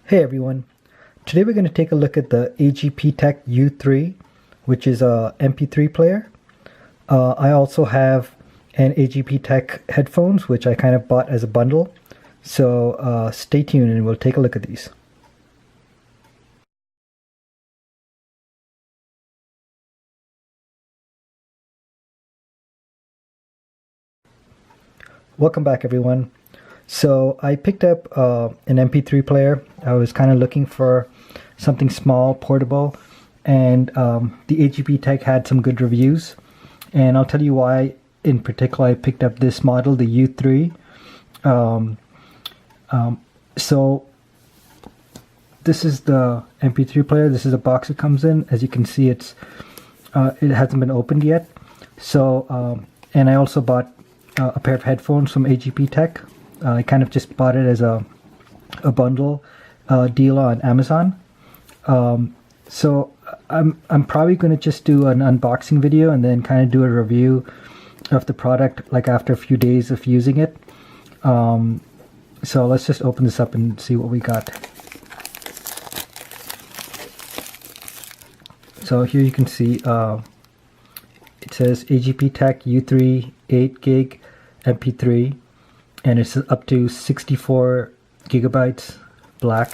Hey everyone, today we're going to take a look at the AGPTEK U3, which is a MP3 player. I also have an AGPTEK headphones, which I kind of bought as a bundle. So stay tuned and we'll take a look at these. Welcome back everyone. So I picked up an MP3 player. I was kind of looking for something small, portable, and the AGPTEK had some good reviews. And I'll tell you why in particular I picked up this model, the U3. So this is the MP3 player. This is the box it comes in. As you can see, it hasn't been opened yet. So and I also bought a pair of headphones from AGPTEK. I kind of just bought it as a bundle deal on Amazon. So I'm probably going to just do an unboxing video and then kind of do a review of the product like after a few days of using it. So let's just open this up and see what we got. So here you can see it says AGPTEK U3 8 gig MP3. And it's up to 64 gigabytes, black.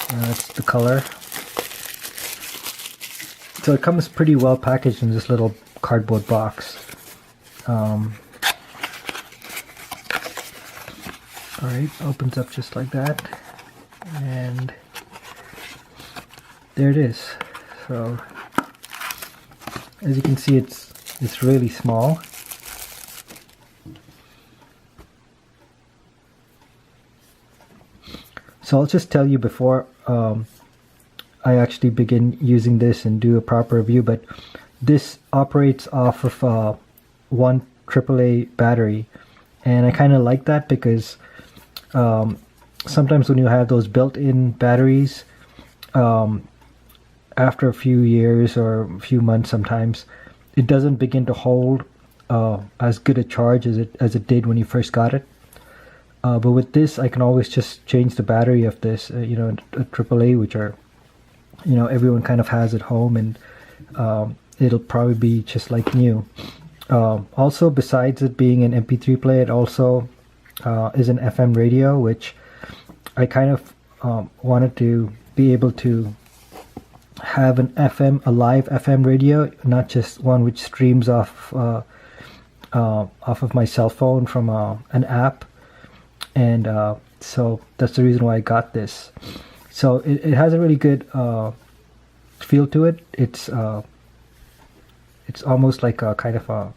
That's the color. So it comes pretty well packaged in this little cardboard box. Alright, opens up just like that. And there it is. So as you can see, it's really small. So I'll just tell you before I actually begin using this and do a proper review, but this operates off of one AAA battery, and I kind of like that because sometimes when you have those built-in batteries, after a few years or a few months sometimes, it doesn't begin to hold as good a charge as it did when you first got it. But with this, I can always just change the battery of this, a AAA, which are, everyone kind of has at home, and it'll probably be just like new. Also, besides it being an MP3 player, it also is an FM radio, which I kind of wanted to be able to have a live FM radio, not just one which streams off of my cell phone from an app. And so that's the reason why I got this. So it has a really good feel to it. It's almost like a kind of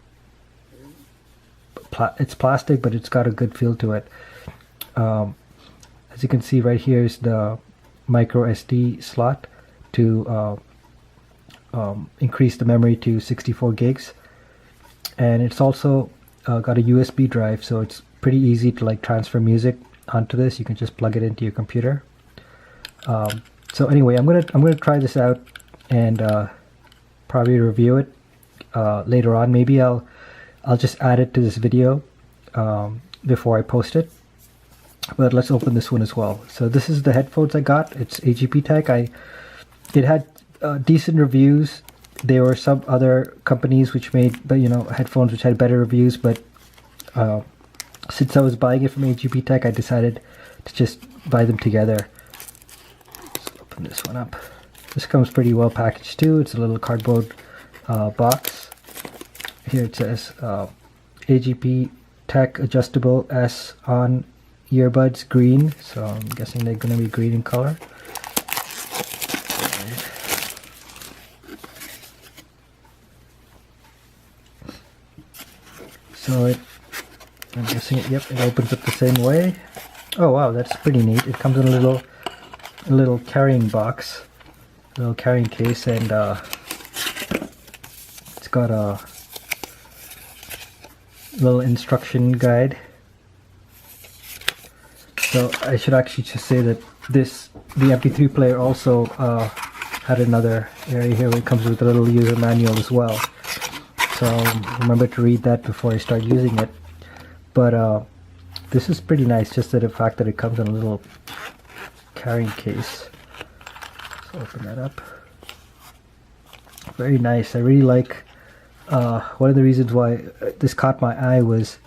it's plastic, but it's got a good feel to it. As you can see right here is the micro SD slot to increase the memory to 64 gigs. And it's also got a USB drive, so it's pretty easy to like transfer music onto this. You can just plug it into your computer. So anyway, I'm gonna try this out and probably review it later on. Maybe I'll just add it to this video before I post it. But let's open this one as well. So this is the headphones I got. It's AGPTEK. It had decent reviews. There were some other companies which made, headphones which had better reviews, but since I was buying it from AGPTEK, I decided to just buy them together. Let's open this one up. This comes pretty well packaged too. It's a little cardboard box. Here it says AGPTEK adjustable S on earbuds green. So I'm guessing they're going to be green in color. So I'm guessing it opens up the same way. Oh wow, that's pretty neat. It comes in a little carrying box, a little carrying case, and it's got a little instruction guide. So I should actually just say that the MP3 player also had another area here where it comes with a little user manual as well. So remember to read that before I start using it. But this is pretty nice, just the fact that it comes in a little carrying case. Let's open that up. Very nice. I really like, one of the reasons why this caught my eye was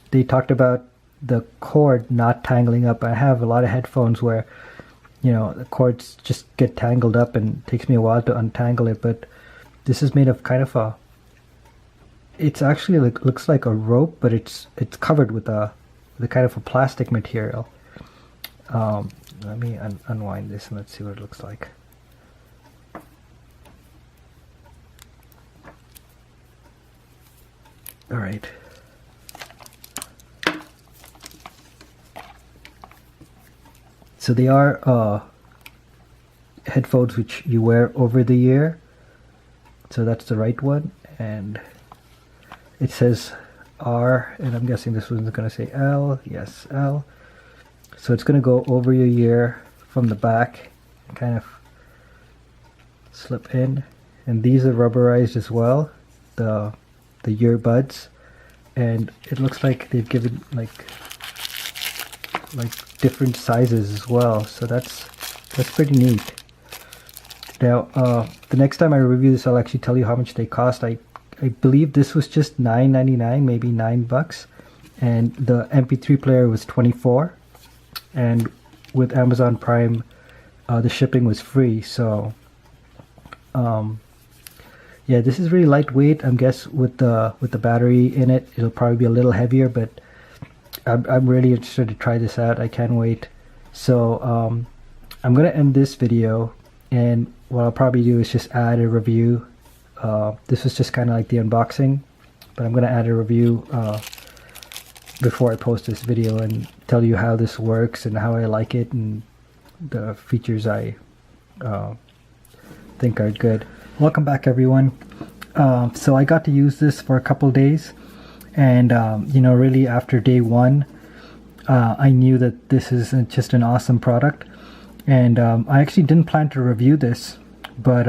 they talked about the cord not tangling up. I have a lot of headphones where, you know, the cords just get tangled up and it takes me a while to untangle it, but this is made of kind of a, it's actually looks like a rope, but it's covered with a kind of a plastic material. Let me unwind this and let's see what it looks like. All right. So they are headphones which you wear over the ear. So that's the right one, and it says R, and I'm guessing this one's going to say L. Yes, L. So it's going to go over your ear from the back, and kind of slip in. And these are rubberized as well, the earbuds, and it looks like they've given like different sizes as well. So that's pretty neat. Now, the next time I review this, I'll actually tell you how much they cost. I believe this was just $9.99, maybe $9, and the MP3 player was $24, and with Amazon Prime, the shipping was free. So, yeah, this is really lightweight. I guess with the battery in it, it'll probably be a little heavier, but I'm really interested to try this out. I can't wait. So, I'm gonna end this video, and what I'll probably do is just add a review. This was just kind of like the unboxing, but I'm going to add a review before I post this video and tell you how this works and how I like it and the features I think are good. Welcome back, everyone. So I got to use this for a couple days, and you know, really after day one, I knew that this is just an awesome product, and I actually didn't plan to review this, but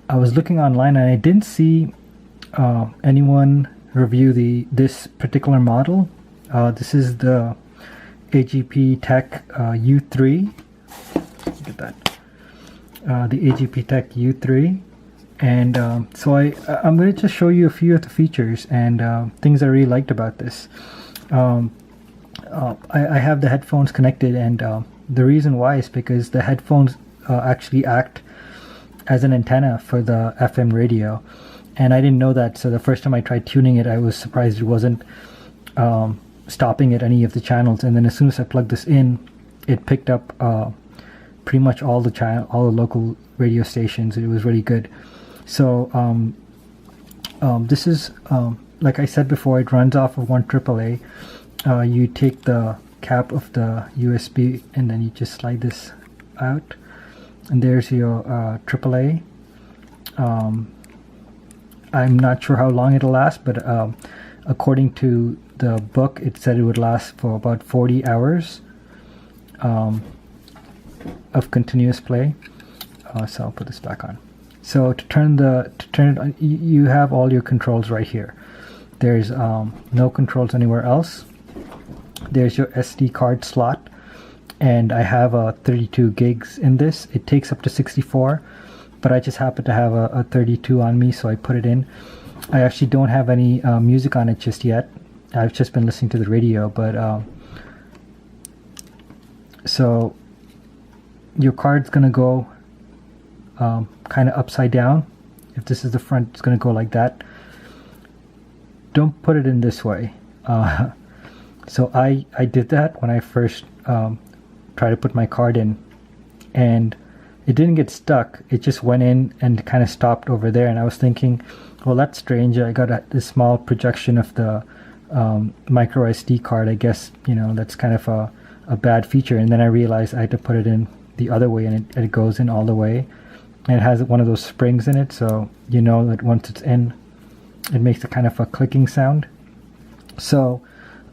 I was looking online and I didn't see anyone review this particular model. This is the AGPTEK U3. Look at that. The AGPTEK U3. And so I'm going to just show you a few of the features and things I really liked about this. I have the headphones connected, and the reason why is because the headphones actually act as an antenna for the FM radio, and I didn't know that. So the first time I tried tuning it, I was surprised it wasn't stopping at any of the channels. And then as soon as I plugged this in, it picked up pretty much all the local radio stations. It was really good. So this is like I said before, it runs off of one AAA. You take the cap of the USB and then you just slide this out, and there's your AAA. I'm not sure how long it'll last, but according to the book, it said it would last for about 40 hours of continuous play. So I'll put this back on. So to turn it on, you have all your controls right here. There's no controls anywhere else. There's your SD card slot, and I have 32 gigs in this. It takes up to 64, but I just happen to have a 32 on me, so I put it in. I actually don't have any music on it just yet. I've just been listening to the radio, but so your card's gonna go kind of upside down. If this is the front, it's gonna go like that. Don't put it in this way. So I did that when I first tried to put my card in, and it didn't get stuck. It just went in and kind of stopped over there, and I was thinking, well, that's strange. I got this small projection of the micro SD card. I guess, you know, that's kind of a bad feature. And then I realized I had to put it in the other way, and it goes in all the way, and it has one of those springs in it, so you know that once it's in, it makes a kind of a clicking sound. So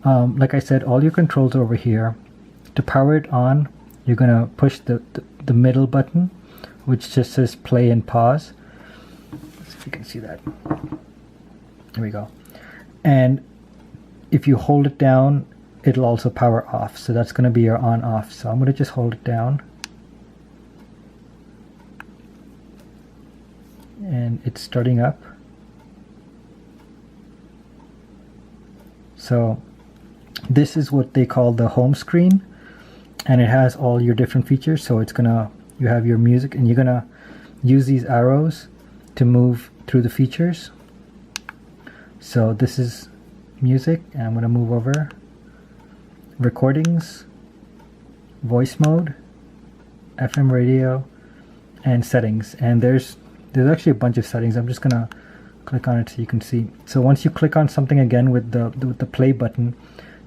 like I said, all your controls are over here. To power it on, you're gonna push the middle button, which just says play and pause. Let's see if you can see that. There we go. And if you hold it down, it'll also power off. So that's gonna be your on off. So I'm gonna just hold it down. and it's starting up. So this is what they call the home screen, and it has all your different features. So you have your music, and you're gonna use these arrows to move through the features. So this is music, and I'm gonna move over recordings, voice mode, FM radio, and settings. And there's actually a bunch of settings. I'm just gonna click on it so you can see. So once you click on something again with the play button,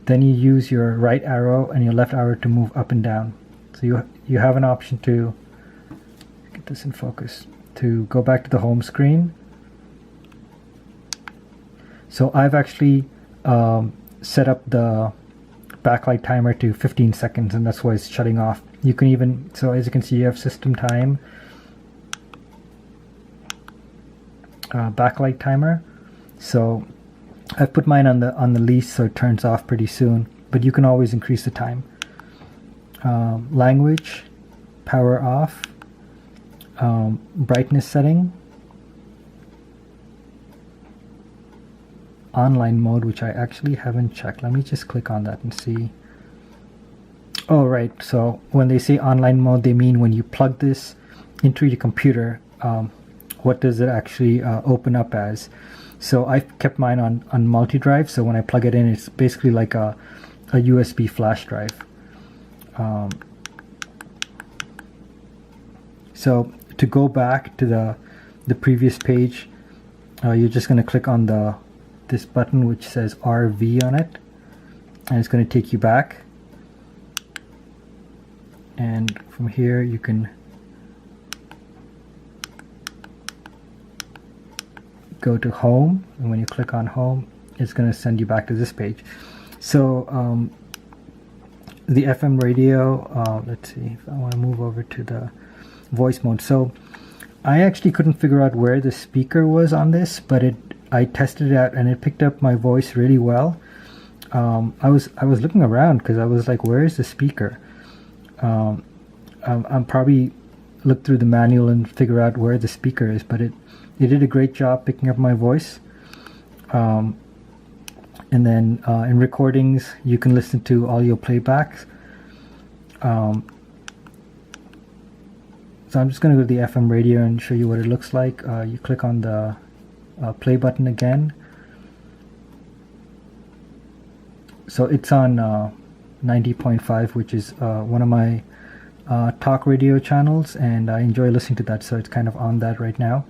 then you use your right arrow and your left arrow to move up and down. So you have an option to get this in focus, to go back to the home screen. So I've actually set up the backlight timer to 15 seconds, and that's why it's shutting off. You can even, so as you can see, you have system time, backlight timer. So I've put mine on the least, so it turns off pretty soon, but you can always increase the time. Language, power off, brightness setting, online mode, which I actually haven't checked. Let me just click on that and see. Oh, right. So when they say online mode, they mean when you plug this into your computer, what does it actually open up as? So I've kept mine on multi-drive. So when I plug it in, it's basically like a USB flash drive. So to go back to the previous page, you're just going to click on this button which says RV on it, and it's going to take you back. And from here you can go to home, and when you click on home, it's going to send you back to this page. So the FM radio, let's see if I want to move over to the voice mode. So I actually couldn't figure out where the speaker was on this, but I tested it out and it picked up my voice really well. I was looking around because I was like, where is the speaker? I'm probably look through the manual and figure out where the speaker is, but it did a great job picking up my voice. And then in recordings, you can listen to audio playbacks. So I'm just going to go to the FM radio and show you what it looks like. You click on the play button again. So it's on 90.5, which is one of my talk radio channels, and I enjoy listening to that, so it's kind of on that right now.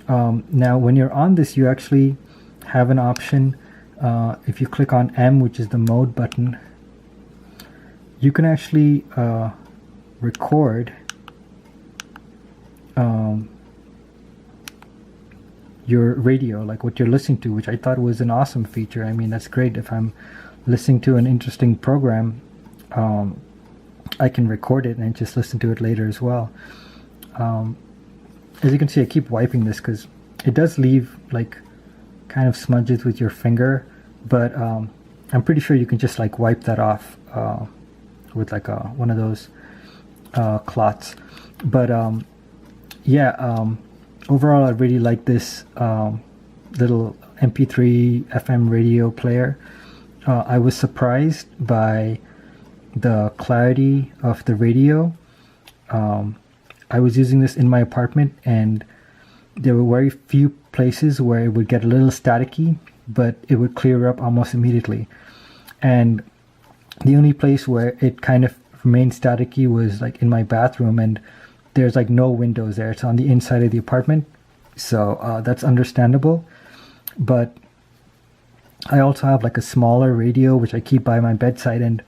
Now when you're on this, you actually have an option. If you click on M, which is the mode button, you can actually record your radio, like what you're listening to, which I thought was an awesome feature. I mean, that's great. If I'm listening to an interesting program, I can record it and just listen to it later as well. As you can see, I keep wiping this because it does leave like kind of smudges with your finger, but I'm pretty sure you can just like wipe that off with like one of those cloths. But overall I really like this little MP3 FM radio player. I was surprised by the clarity of the radio. I was using this in my apartment, and there were very few places where it would get a little staticky, but it would clear up almost immediately. And the only place where it kind of remained staticky was like in my bathroom, and there's like no windows there. It's on the inside of the apartment, so that's understandable. But I also have like a smaller radio which I keep by my bedside, and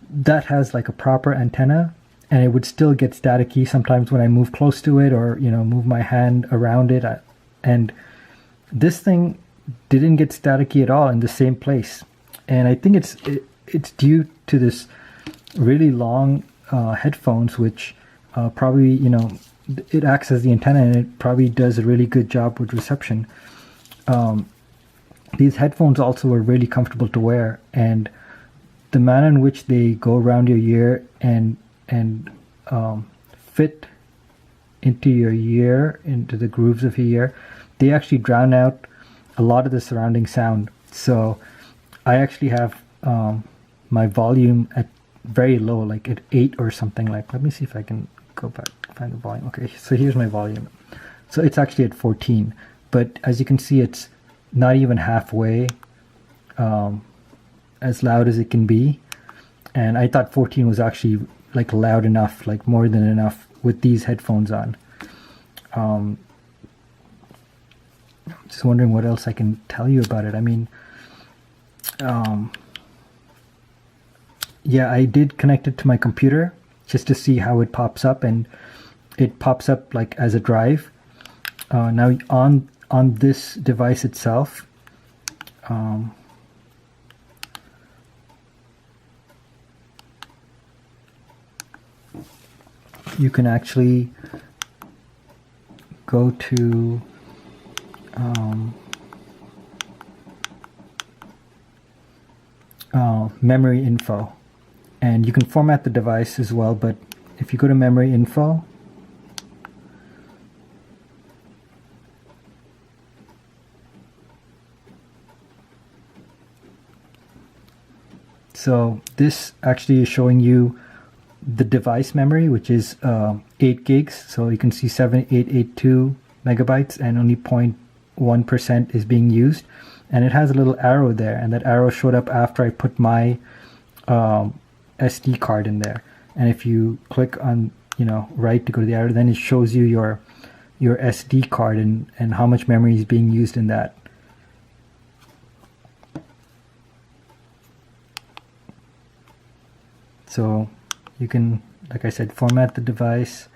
that has like a proper antenna, and it would still get staticky sometimes when I move close to it, or move my hand around it. And this thing didn't get staticky at all in the same place, and I think it's due to this really long headphones, which probably it acts as the antenna, and it probably does a really good job with reception. These headphones also are really comfortable to wear, and the manner in which they go around your ear and fit into your ear, into the grooves of your ear, they actually drown out a lot of the surrounding sound. So I actually have my volume at very low, like at 8 or something. Like, let me see if I can go back, find the volume. Okay, so here's my volume. So it's actually at 14, but as you can see, it's not even halfway as loud as it can be. And I thought 14 was actually like loud enough, like more than enough with these headphones on. Just wondering what else I can tell you about it. I mean, yeah, I did connect it to my computer just to see how it pops up, and it pops up like as a drive. Now on this device itself, you can actually go to memory info, and you can format the device as well. But if you go to memory info, so this actually is showing you the device memory, which is 8 gigs. So you can see 7882 megabytes, and only 0.1% is being used. And it has a little arrow there, and that arrow showed up after I put my SD card in there. And if you click on, right to go to the arrow, then it shows you your SD card and how much memory is being used in that. So you can, like I said, format the device.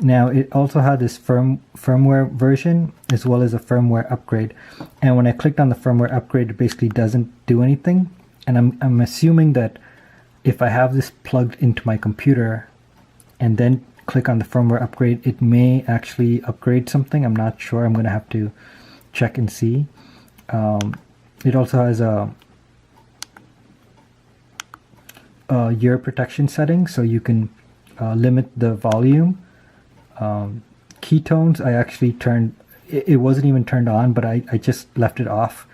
Now it also had this firmware version as well as a firmware upgrade. And when I clicked on the firmware upgrade, it basically doesn't do anything. And I'm assuming that if I have this plugged into my computer and then click on the firmware upgrade, it may actually upgrade something. I'm not sure. I'm going to have to check and see. It also has a ear protection setting, so you can limit the volume. Keytones, I actually turned, it wasn't even turned on, but I just left it off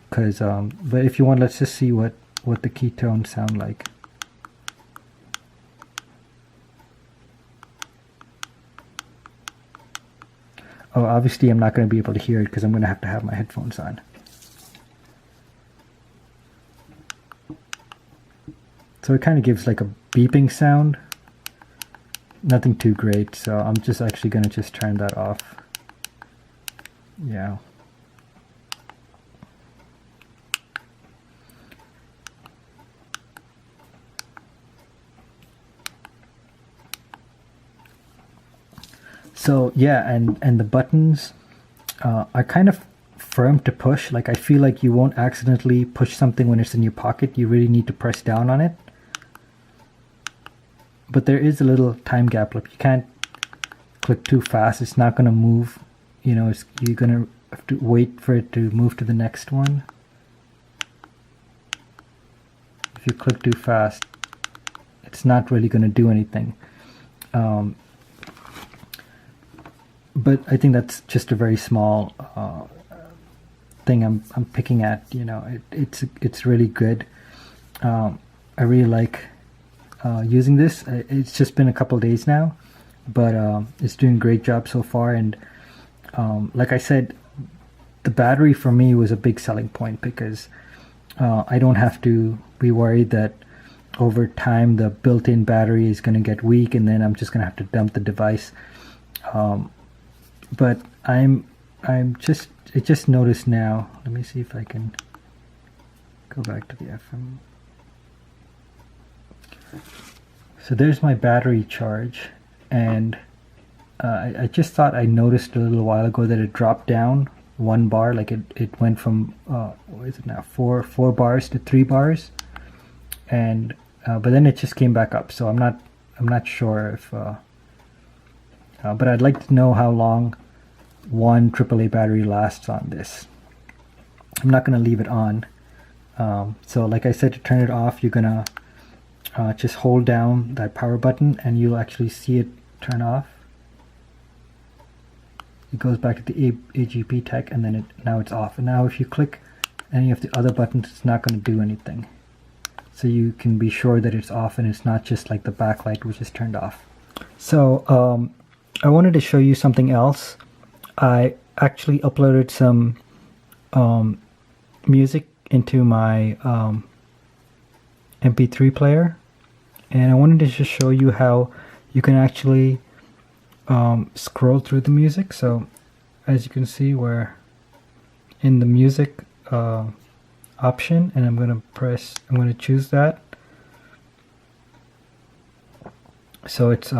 because, but if you want, let's just see what the keytones sound like. Oh, obviously I'm not going to be able to hear it because I'm going to have my headphones on. So it kind of gives like a beeping sound. Nothing too great, so I'm just actually going to just turn that off. Yeah. So yeah, and the buttons are kind of firm to push. Like, I feel like you won't accidentally push something when it's in your pocket. You really need to press down on it. But there is a little time gap. Like, you can't click too fast. It's not going to move. You're going to have to wait for it to move to the next one. If you click too fast, it's not really going to do anything. But I think that's just a very small thing I'm picking at. It's really good. I really like using this. It's just been a couple days now, but it's doing a great job so far. And like I said, the battery for me was a big selling point because I don't have to be worried that over time the built-in battery is going to get weak and then I'm just going to have to dump the device. But I just noticed now. Let me see if I can go back to the FM. So there's my battery charge, and I just thought I noticed a little while ago that it dropped down 1 bar. Like it went from what is it now, 4 bars to 3 bars, and but then it just came back up. So I'm not sure if but I'd like to know how long one AAA battery lasts on this. I'm not going to leave it on. So like I said, to turn it off, you're going to just hold down that power button and you'll actually see it turn off. it goes back to the AGPTEK, and then now it's off. And now if you click any of the other buttons, it's not going to do anything. So you can be sure that it's off and it's not just like the backlight which is turned off. So I wanted to show you something else. I actually uploaded some music into my MP3 player, and I wanted to just show you how you can actually scroll through the music. So as you can see, we're in the music option, and I'm going to choose that. So it's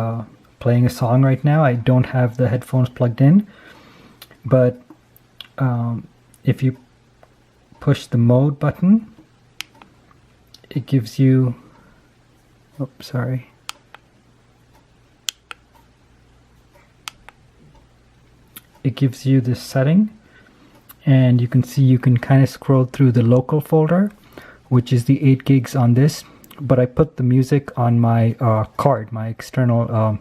playing a song right now. I don't have the headphones plugged in, but if you push the mode button, it gives you, it gives you this setting, and you can see you can kind of scroll through the local folder, which is the 8 gigs on this, but I put the music on my card, my external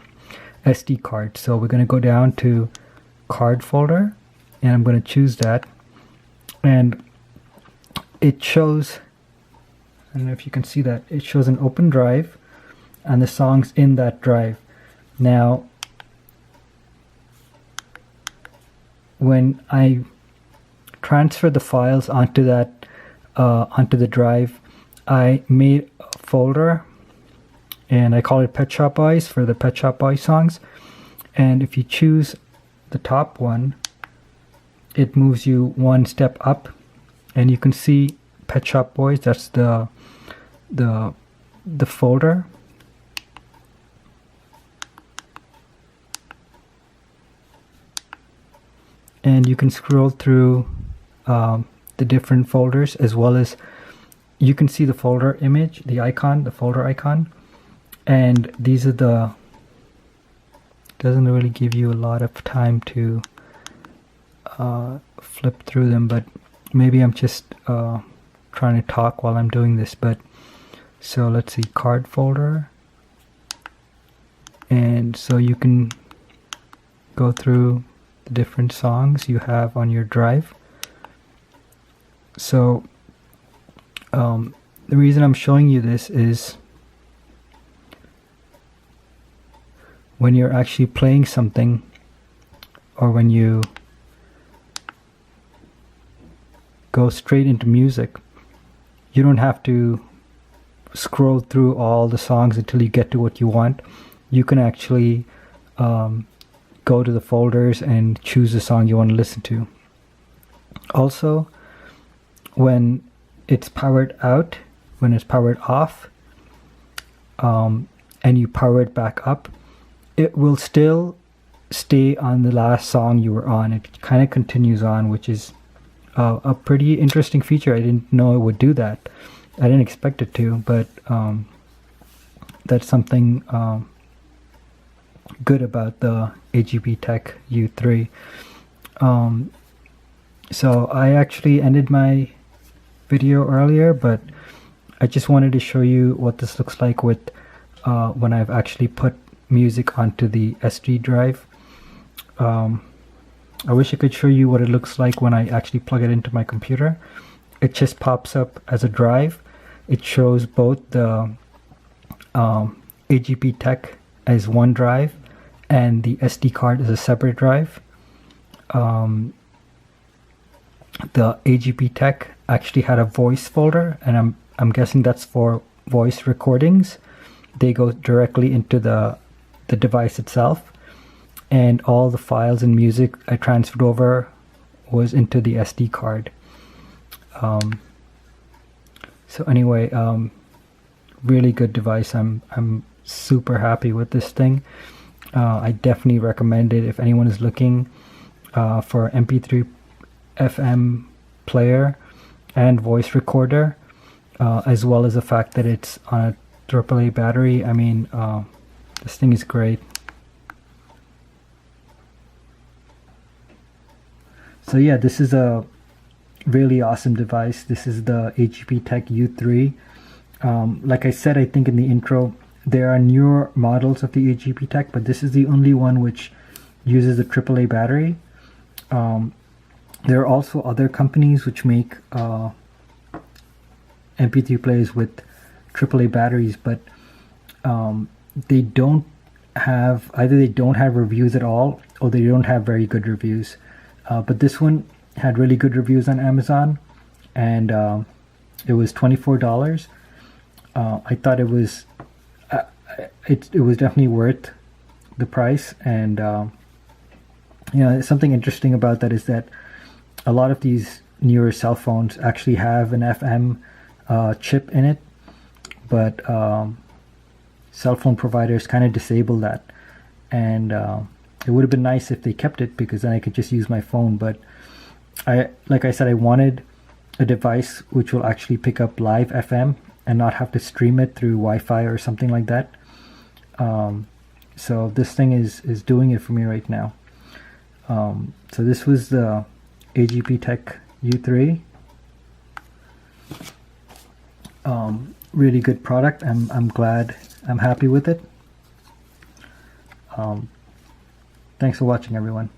SD card. So we're going to go down to card folder, and I'm going to choose that, and it shows, I don't know if you can see that, it shows an open drive and the songs in that drive. Now when I transfer the files onto that onto the drive, I made a folder and I call it Pet Shop Boys for the Pet Shop Boys songs. And if you choose the top one, it moves you one step up, and you can see Pet Shop Boys. That's the folder. And you can scroll through the different folders, as well as you can see the folder image, the icon, the folder icon. And these are the, doesn't really give you a lot of time to flip through them, but maybe I'm just trying to talk while I'm doing this. But so let's see, card folder, and so you can go through the different songs you have on your drive. So the reason I'm showing you this is when you're actually playing something, or when you go straight into music, you don't have to scroll through all the songs until you get to what you want. You can actually go to the folders and choose the song you want to listen to. Also, when it's powered out, when it's powered off, and you power it back up, it will still stay on the last song you were on. It kind of continues on, which is a pretty interesting feature. I didn't know it would do that. I didn't expect it to, but that's something good about the AGPTEK U3. So I actually ended my video earlier, but I just wanted to show you what this looks like with when I've actually put music onto the SD drive. I wish I could show you what it looks like when I actually plug it into my computer. It just pops up as a drive. It shows both the AGPTEK as one drive and the SD card as a separate drive. The AGPTEK actually had a voice folder, and I'm guessing that's for voice recordings. They go directly into the device itself, and all the files and music I transferred over was into the SD card. So anyway, really good device. I'm super happy with this thing. I definitely recommend it if anyone is looking for MP3+FM player and voice recorder, as well as the fact that it's on a AAA battery. I mean, this thing is great. So yeah, this is a really awesome device. This is the AGPTEK U3. Like I said, I think in the intro, there are newer models of the AGPTEK, but this is the only one which uses a AAA battery. There are also other companies which make MP3 players with AAA batteries, but they don't have, either they don't have reviews at all, or they don't have very good reviews. But this one had really good reviews on Amazon, and it was $24. I thought it was definitely worth the price. And something interesting about that is that a lot of these newer cell phones actually have an FM chip in it, but cell phone providers kind of disable that. And it would have been nice if they kept it, because then I could just use my phone. But like I said, I wanted a device which will actually pick up live FM and not have to stream it through Wi-Fi or something like that. So this thing is doing it for me right now. So this was the AGPTEK U3. Really good product. I'm glad. I'm happy with it. Thanks for watching, everyone.